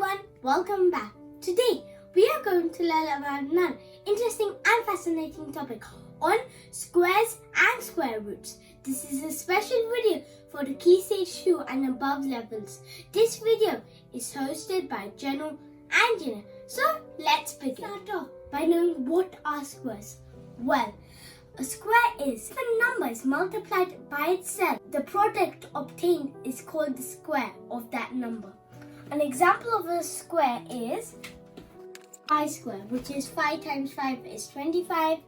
everyone, welcome back. Today we are going to learn about another interesting and fascinating topic on squares and square roots. This is a special video for the Key Stage 2 and above levels. This video is hosted by Janu and Gina. So let's begin. Start off by knowing what are squares. Well, a square is if a number is multiplied by itself, the product obtained is called the square of that number. An example of a square is pi square, which is 5 times 5 is 25.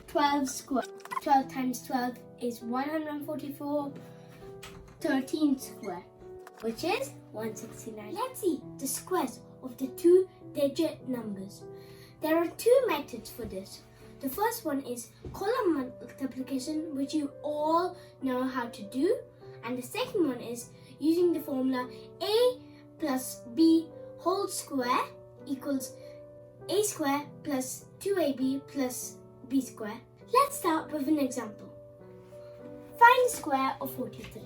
12 square, 12 times 12 is 144. 13 square, which is 169. Let's see the squares of the two-digit numbers. There are two methods for this. The first one is column multiplication, which you all know how to do. And the second one is using the formula a plus b whole square equals a square plus 2ab plus b square. Let's start with an example. Find the square of 43.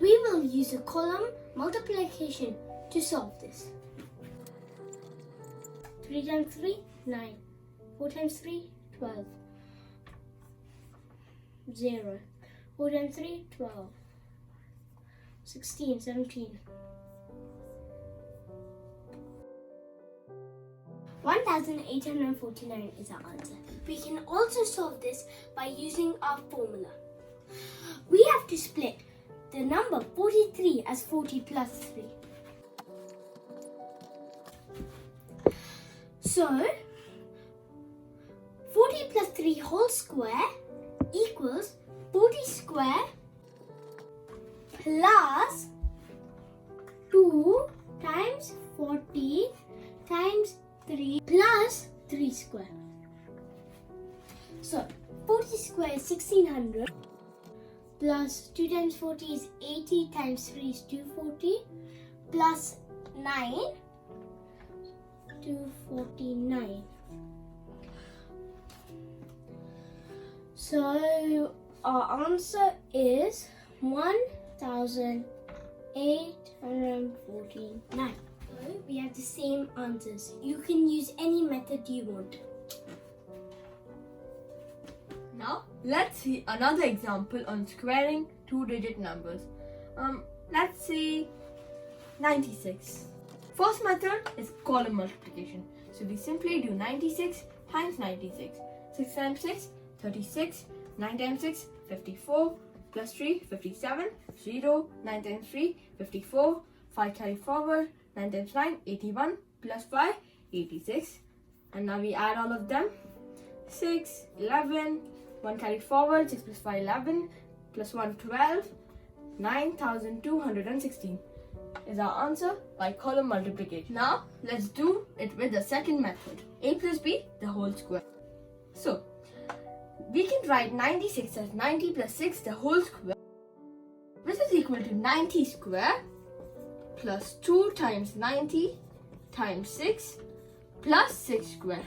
We will use a column multiplication to solve this. 3 times 3, 9. 4 times 3, 12. 0. 4 times 3, 12. 16, 17. 1849 is our answer. We can also solve this by using our formula. We have to split the number 43 as 40 plus 3. So, 40 plus 3 whole square equals 40 square plus 2 times 40 times 3 plus 3 square. So, 40 square is 1600 plus 2 times 40 is 80 times 3 is 240 plus 9 249. So our answer is 1849. So we have the same answers. You can use any method you want. Now let's see another example on squaring two-digit numbers. Let's see 96. First method is column multiplication. So we simply do 96 times 96. 6 times 6, 36. 9 times 6, 54. Plus 3, 57. 0. 9 times 3, 54. 5 carry forward. 9 times 9, 81. Plus 5, 86. And now we add all of them. 6, 11. 1 carry forward. 6 plus 5, 11. Plus 1, 12. 9,216 is our answer by column multiplication. Now let's do it with the second method, a plus b the whole square. So we can write 96 as 90 plus 6 the whole square, which is equal to 90 square plus 2 times 90 times 6 plus 6 square.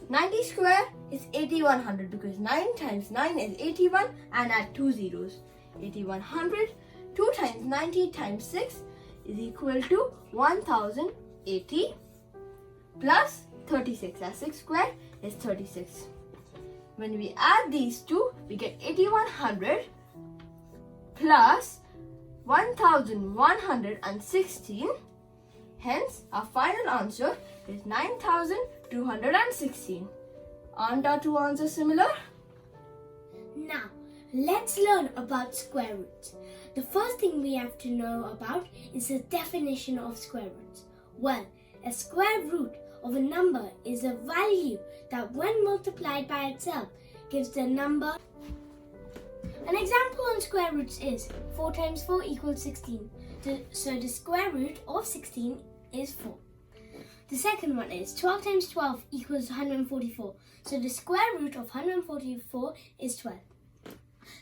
90 square is 8100 because 9 times 9 is 81 and add 2 zeros. 8100. 2 times 90 times 6 is equal to 1080 plus 36. As 6 square is 36. When we add these two, we get 8100 plus 1116. Hence, our final answer is 9216. Aren't our two answers similar? Now, let's learn about square roots. The first thing we have to know about is the definition of square roots. Well, a square root of a number is a value that when multiplied by itself gives the number. An example on square roots is 4 times 4 equals 16. So the square root of 16 is 4. The second one is 12 times 12 equals 144. So the square root of 144 is 12.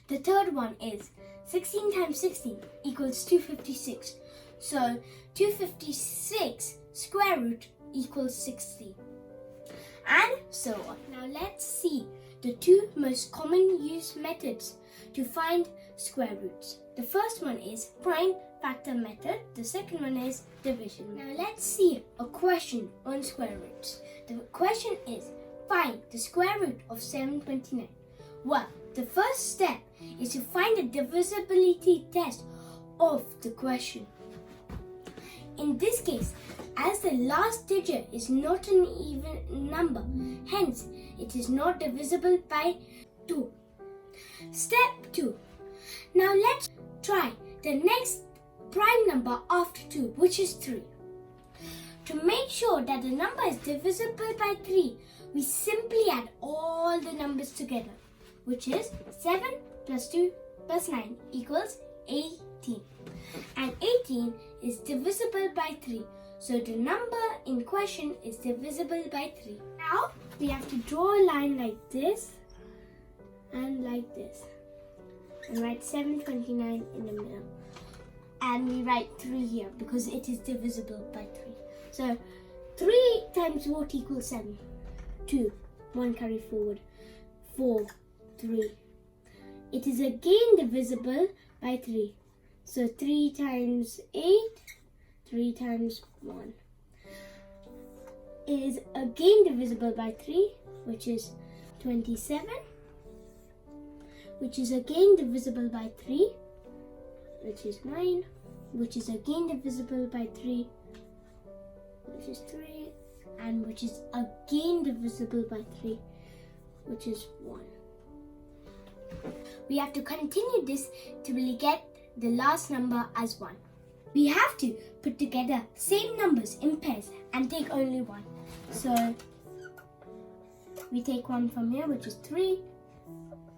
The third one is 16 times 16 equals 256. So 256 square root equals 60. And so on. Now let's see the two most common used methods to find square roots. The first one is prime factor method. The second one is division. Now let's see a question on square roots. The question is, find the square root of 729. Well, the first step is to find the divisibility test of the question. In this case, as the last digit is not an even number, hence it is not divisible by 2. Step 2. Now let's try the next prime number after 2, which is 3. To make sure that the number is divisible by 3, we simply add all the numbers together, which is 7 plus 2 plus 9 equals 18. And 18 is divisible by 3. So the number in question is divisible by 3. Now we have to draw a line like this and like this. And write 729 in the middle. And we write 3 here because it is divisible by 3. So 3 times what equals 7? 2. 1 carry forward. 4. 3. It is again divisible by 3. So 3 times 8, 3 times 1. It is again divisible by 3, which is 27. Which is again divisible by 3, which is 9. Which is again divisible by 3, which is 3. And which is again divisible by 3, which is 1. We have to continue this till we get the last number as 1. We have to put together same numbers in pairs and take only one. So we take one from here, which is 3.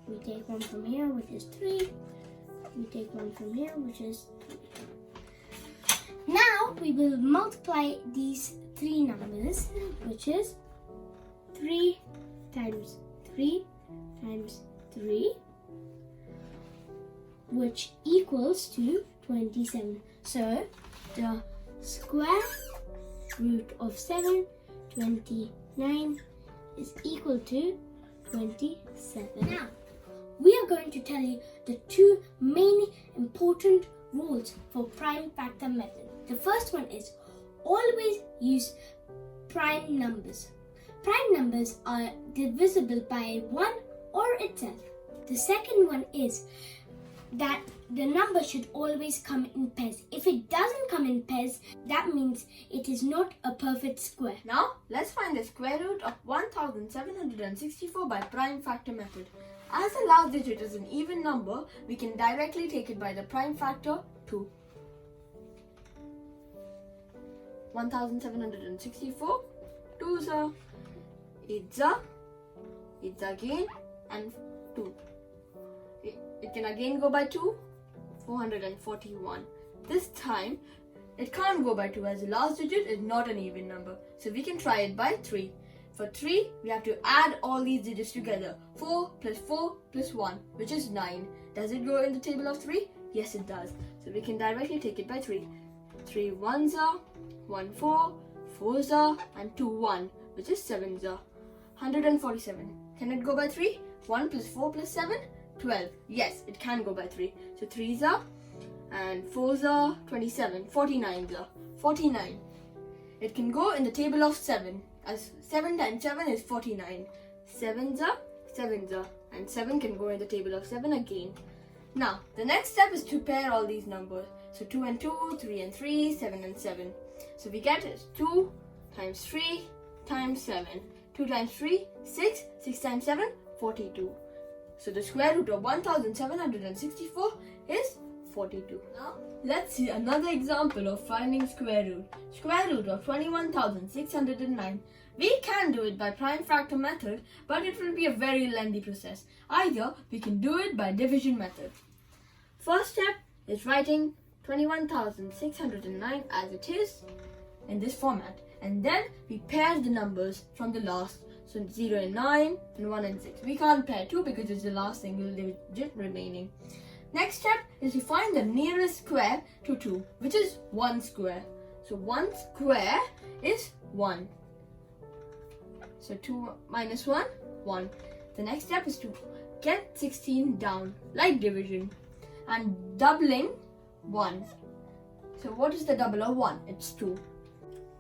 We take one from here, which is 3. We take one from here, which is 3. Now we will multiply these 3 numbers, which is 3 times 3 times 3, which equals to 27. So the square root of 729 is equal to 27. Now we are going to tell you the 2 main important rules for prime factor method. The first one is always use prime numbers. Prime numbers are divisible by 1 or itself. The second one is that the number should always come in pairs. If it doesn't come in pairs, that means it is not a perfect square. Now, let's find the square root of 1764 by prime factor method. As the last digit is an even number, we can directly take it by the prime factor 2. 1764, 2's are, 8's are, 8's again, and 2. It can again go by 2, 441. This time, it can't go by 2 as the last digit is not an even number. So we can try it by 3. For 3, we have to add all these digits together. 4 plus 4 plus 1, which is 9. Does it go in the table of 3? Yes, it does. So we can directly take it by 3. 3 1's are, 1 4, 4's are, and 2 1, which is 7's are. 147. Can it go by 3? 1 plus 4 plus 7? 12. Yes, it can go by 3. So 3's are, and 4's are, 27. 49's are, 49. It can go in the table of 7, as 7 times 7 is 49. 7's are, 7's are, and 7 can go in the table of 7 again. Now, the next step is to pair all these numbers. So 2 and 2, 3 and 3, 7 and 7. So we get 2 times 3 times 7. 2 times 3, 6. 6 times 7, 42. So the square root of 1764 is 42. Now, let's see another example of finding square root. Square root of 21,609. We can do it by prime factor method, but it will be a very lengthy process. Either we can do it by division method. First step is writing 21,609 as it is in this format, and then we pair the numbers from the last. So 0 and 9 and 1 and 6. We can't pair 2 because it's the last single digit remaining. Next step is to find the nearest square to 2, which is 1 square. So 1 square is 1. So 2 minus 1, 1. The next step is to get 16 down, like division. and doubling 1. So what is the double of 1? It's 2.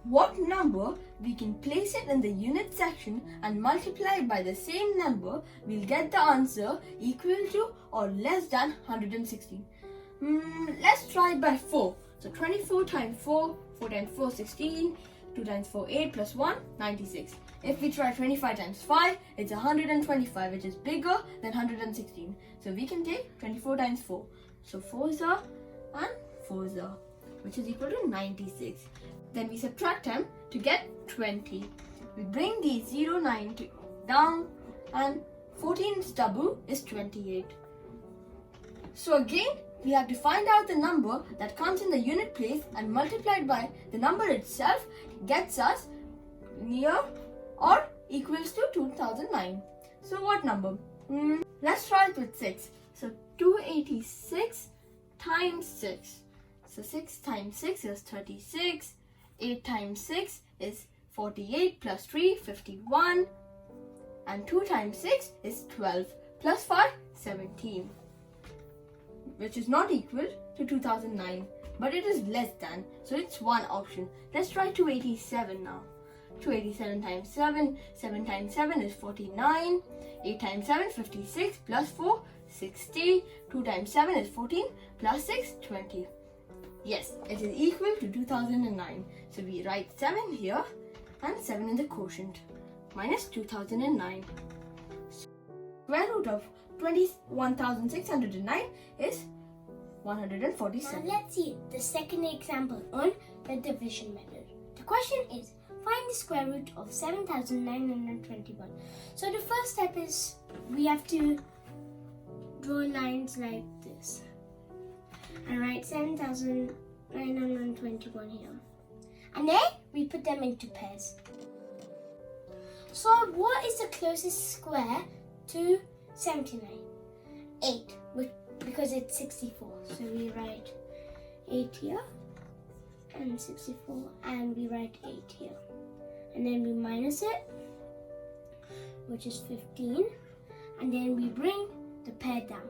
What number we can place it in the unit section and multiply by the same number, we'll get the answer equal to or less than 116. Let's try it by 4. So 24 times 4, 4 times 4, 16, 2 times 4, 8 plus 1, 96. If we try 25 times 5, it's 125, which is bigger than 116. So we can take 24 times 4. So 4s are and 4s are, which is equal to 96. Then we subtract them to get 20. We bring the 0, 9 down and 14's double is 28. So again, we have to find out the number that comes in the unit place and multiplied by the number itself gets us near or equals to 2009. So what number? Let's try it with 6. So 286 times 6. So 6 times 6 is 36. 8 times 6 is 48 plus 3, 51. And 2 times 6 is 12 plus 5, 17. Which is not equal to 2009, but it is less than, so it's one option. Let's try 287 now. 287 times 7, 7 times 7 is 49, 8 times 7 56, plus 4 60, 2 times 7 is 14, plus 6 20. Yes, it is equal to 2009. So we write 7 here and 7 in the quotient, minus 2009. Square root of 21,609 is 147. Now let's see the second example on the division method. The question is, find the square root of 7,921. So the first step is we have to draw lines like this and write 7,921 here. And then we put them into pairs. So what is the closest square to 79? 8, because it's 64. So we write 8 here and 64, and we write 8 here. And then we minus it, which is 15, and then we bring the pair down.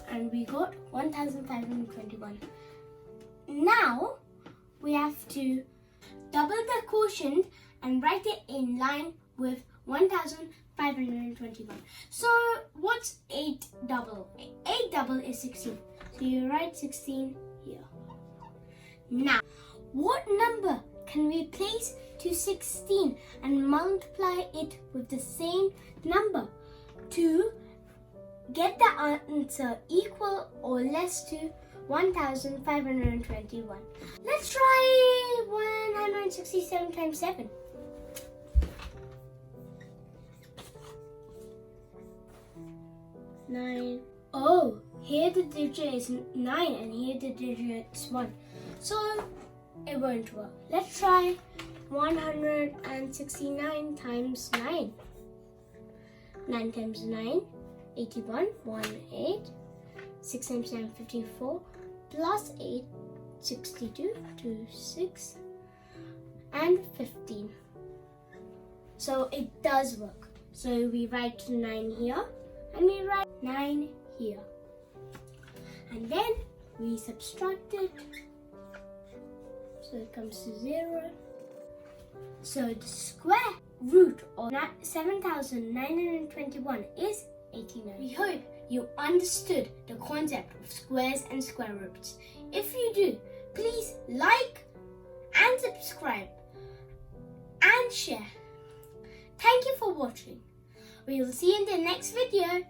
And we got 1,521. Now we have to double the quotient and write it in line with 1,521. So what's 8 double? 8 double is 16. So you write 16 here. Now, what number can we place to 16 and multiply it with the same number to get the answer equal or less to 1,521? Let's try 167 times 7. 9. Oh, here the digit is 9 and here the digit is 1. So it won't work. Let's try 169 times 9. 9 times 9, 81, 1, 8. 6 times 9, 54. Plus 8, 62, 2, 6. And 15. So it does work. So we write 9 here. And we write 9 here. And then we subtract it. So it comes to 0. So the square root of 7,921 is 89. We hope you understood the concept of squares and square roots. If you do, please like and subscribe and share. Thank you for watching. We will see you in the next video.